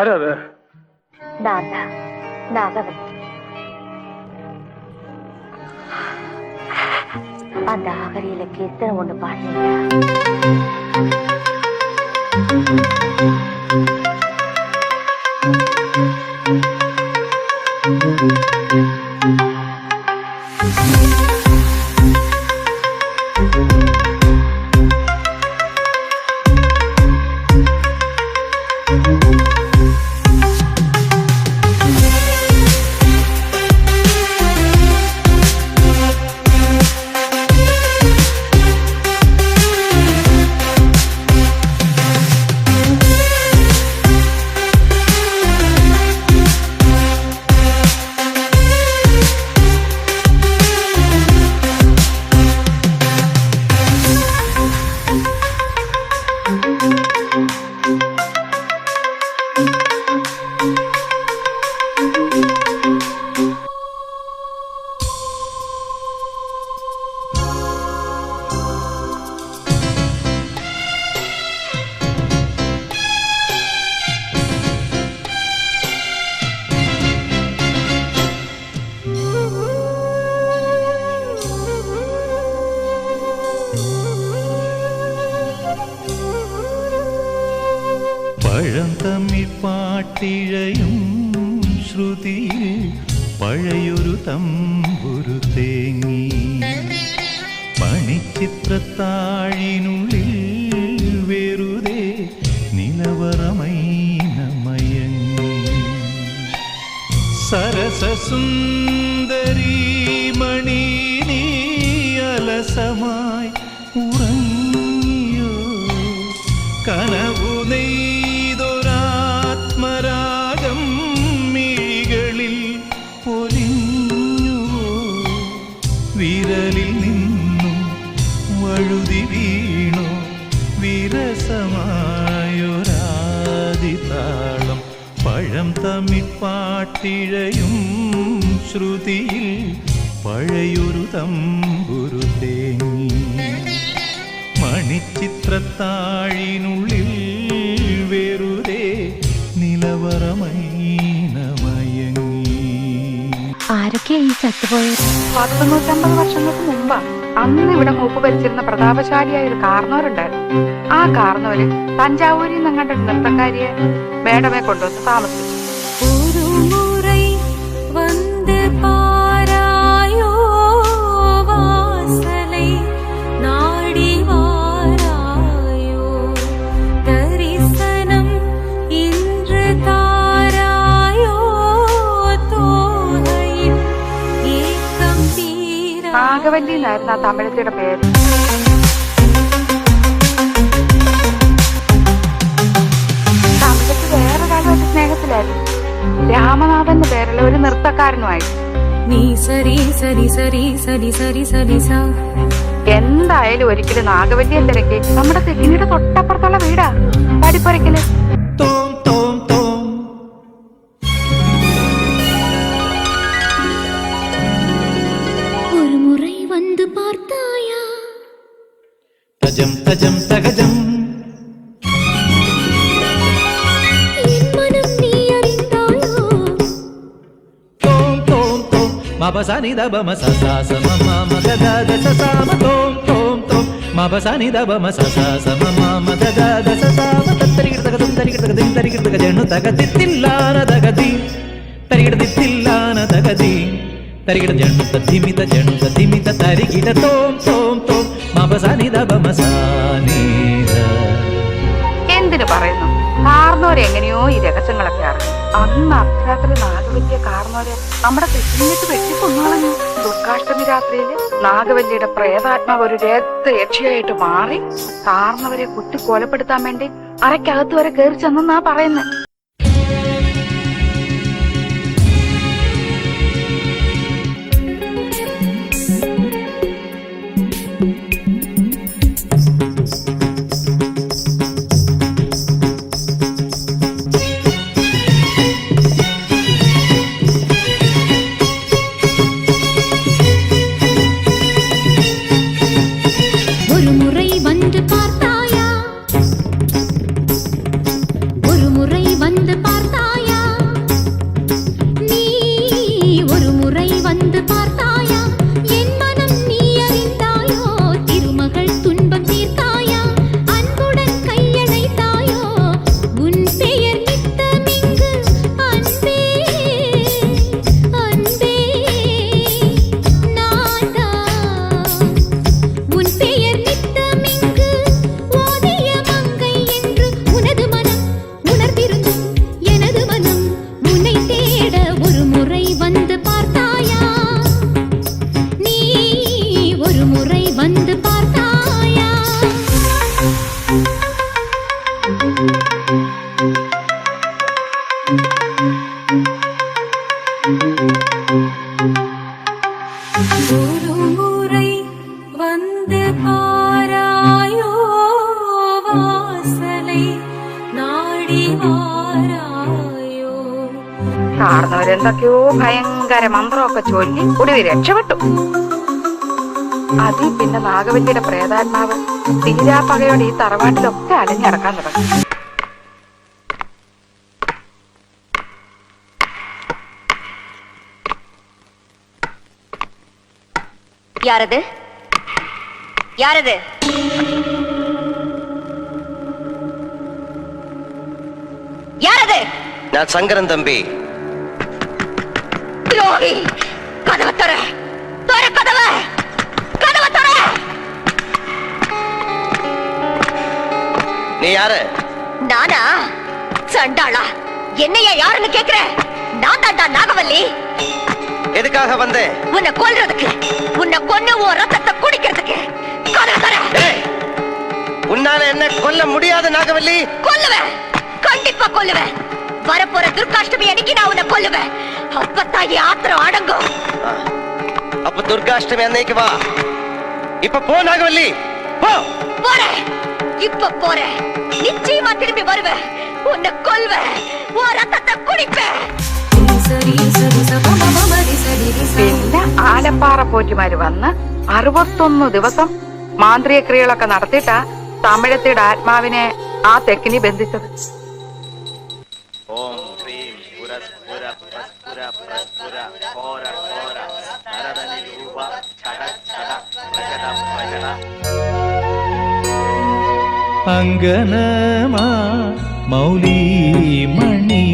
ആരാത്? அந்த அகரியில கீர்த்தனை ஒண்ணு பாடுறீங்க. പഴന്തമിഴ് പാട്ടിഴയും ശ്രുതിയിൽ പഴയൊരു തമ്പുരു തേങ്ങി മണിച്ചിത്രത്താഴിനുള്ളിൽ വെറുതെ നിലവറമൈനമയങ്ങി സരസസുന്ദരീ മണി നീ അലസമായി ഉറങ്ങിയോ കനവു നെയ്തൊരാത്മരാഗം മിഴികളിൽ പൊലിഞ്ഞുവോ വിരലിൽ നിന്നും വഴുതി വീണോ വിരസമായൊരാദിതാളം പഴം തമിഴ് പാട്ടിഴയും ശ്രുതിയിൽ പഴയൊരു തമ്പുരു തേങ്ങി മണിച്ചിത്രത്താഴിനുള്ളിൽ വെറുതെ നിലവറമൈനമയങ്ങി. ആരൊക്കെയാ ഈ ചത്തുപോയത്? 150 വർഷങ്ങൾക്ക് മുമ്പാ. അന്ന് ഇവിടെ മൂപ്പ് ഭരിച്ചിരുന്ന പ്രതാപശാലിയായ ഒരു കാർന്നവരുണ്ടായിരുന്നു. ആ കാർന്നവര് തഞ്ചാവൂരിൽ നിന്നങ്ങാണ്ട് ഒരു നൃത്തക്കാരിയെ മേടമേ കൊണ്ടുവന്ന് താമസിച്ചു. നാഗവല്ലി എന്നായിരുന്നു ആ തമിഴത്തിയുടെ പേര്. തമിഴത്ത് വേറൊരാളുമായിട്ട് സ്നേഹത്തിലായിരുന്നു. രാമനാഥന്റെ പേരുള്ള ഒരു നൃത്തക്കാരനുമായി. എന്തായാലും ഒരിക്കലും നാഗവല്ലിയെ തിരക്കി നമ്മുടെ തെക്കിനിയുടെ തൊട്ടപ്പുറത്തുള്ള വീടാ പടിപ്പുരയ്ക്കല്. തജം തജം തകജം തോം തോം തോം മബസനി ദബമ സസസ മമ മഗഗ സസമ തോം തോം തോം മബസനി ദബമ സസസ മമ മഗഗ സസമ തരികിടതക തരികിടതക തരികിടതക ജണു തകതിത്തില്ലാന തകതി തരികിടതിത്തില്ലാന തകതി തരികിട ജണു തധിമിത ജണു തധിമിത തരികിട തോം തോം തോം എന്തിനു പറയുന്നു? കാർന്നോര് എങ്ങനെയോ ഈ രഹസ്യങ്ങളൊക്കെ അറിയാം. അന്ന് അർദ്ധരാത്രി നാഗവല്ലിയെ കാർന്നോര് നമ്മുടെ തെറ്റിനിട്ട് വെട്ടിക്കൊന്നുകളഞ്ഞു. ദുർഗാഷ്ടമി രാത്രിയില് നാഗവല്ലിയുടെ പ്രേതാത്മാവ് ഒരു രക്തയക്ഷിയായിട്ട് മാറി കാർന്നവരെ കുത്തി കൊലപ്പെടുത്താൻ വേണ്ടി അരയ്ക്കകത്ത് വരെ കയറി ചെന്നാ പറയുന്നത്. ஒரு முறை வந்து பார்த்தாயா என் மனம் நீ அறிந்தாயோ திருமகள் துன்பம் தீர்த்தாயா அன்புடன் கையணைத்தாயோ உன் பெயர் நித்தமிங்கு அன்பே அன்பே நாதா உன் பெயர் நித்தமிங்கு ஓதிய மங்கை என்று உனது மனம் உணர்ந்திருந்தும் எனது மனம் உன்னை தேட ஒரு முறை வந்து பார்த்தாயா நீ ஒரு முறை வந்து பார்த்தாயா ஒரு முறை வந்து பாராயோ வாசலை நாடி வாராயோ. കാർന്നവരെന്തൊക്കെയോ ഭയങ്കര മന്ത്രമൊക്കെ ചൊല്ലി ഒടുവിൽ രക്ഷപ്പെട്ടു. അതിൽ പിന്നെ നാഗവല്ലിയുടെ പ്രേതാത്മാവ് തീരാപ്പകയോടെ ഈ തറവാട്ടിലൊക്കെ അലഞ്ഞടക്കാൻ തുടങ്ങി. யாரது யாரது யாரது நான் சங்கரன் தம்பி. துரோகி கதவை தர தர கதவை கதவை தர நீ யாரு? நானா சண்டாளா என்னையா யாருன்னு கேக்குற? நான் தாண்டா நாகவல்லி. எதுக்காக வந்த? உன்னை கொல்றதுக்கு உன்னை கொன்னு உன் ரத்தத்தை குடிக்கிறதுக்கு கதவை தர. ஏய், உன்னால என்ன கொல்ல முடியாது நாகவல்லி. கொல்லுவேன் கண்டிப்பா கொல்லுவேன். வரப்போற துர்காஷ்டமி அன்னைக்கு நான் உன்னை கொல்லுவேன். அப்பத்தான் என் ஆத்திரம் அடங்கும். அப்ப துர்காஷ்டமி அன்னைக்கு வா. இப்ப போ நாகவல்லி போ. போறேன் இப்ப போறேன். நிச்சயமா திரும்பி வருவேன். உன்னை கொல்வேன். உன் ரத்தத்தை குடிப்பேன். സരി സരി സപ മമ മരി സരി രി സ. പിന്നെ ആലപ്പാറ പോറ്റുമാര് വന്ന് 61 ദിവസം മാന്ത്രിക ക്രിയകളൊക്കെ നടത്തിയിട്ടാ തമിഴത്തിയുടെ ആത്മാവിനെ ആ തെക്കിനി ബന്ധിച്ചത്. ഓം ക്രീം പുരസ്പുര പ്രസ്പുര പ്രസ്പുര ഘോര ഘോര നരദനി രൂപ ഛട ഛട പ്രകട പ്രകട. അങ്കനമാ മൗലിമണി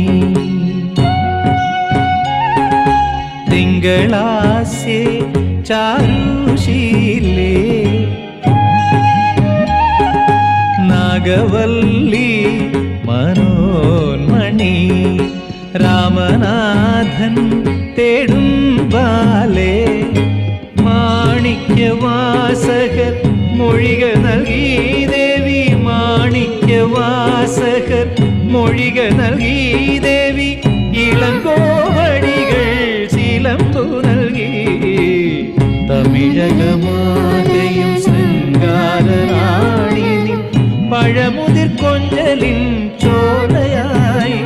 തിങ്കളാസെ ചാരുശീലേ നാഗവല്ലി മനോന്മണി രാമനാഥൻ തേടും ബാലേ മാണിക്യവാസകർ മൊഴിക നൽകി ദേവി മാണിക്യവാസകർ മൊഴിക നൽകി ദേവി ഇളങ്കോവടികൾ ചിലമ്പു നൽകി തമിഴകമാകയും ശൃംഗാരറാണി നിൻ പഴമുതിർ കൊഞ്ചലിൻ ചോലയായി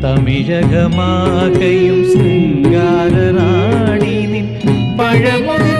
തമിഴകമാകയും ശൃംഗാരറാണി നിൻ പഴമുതിർ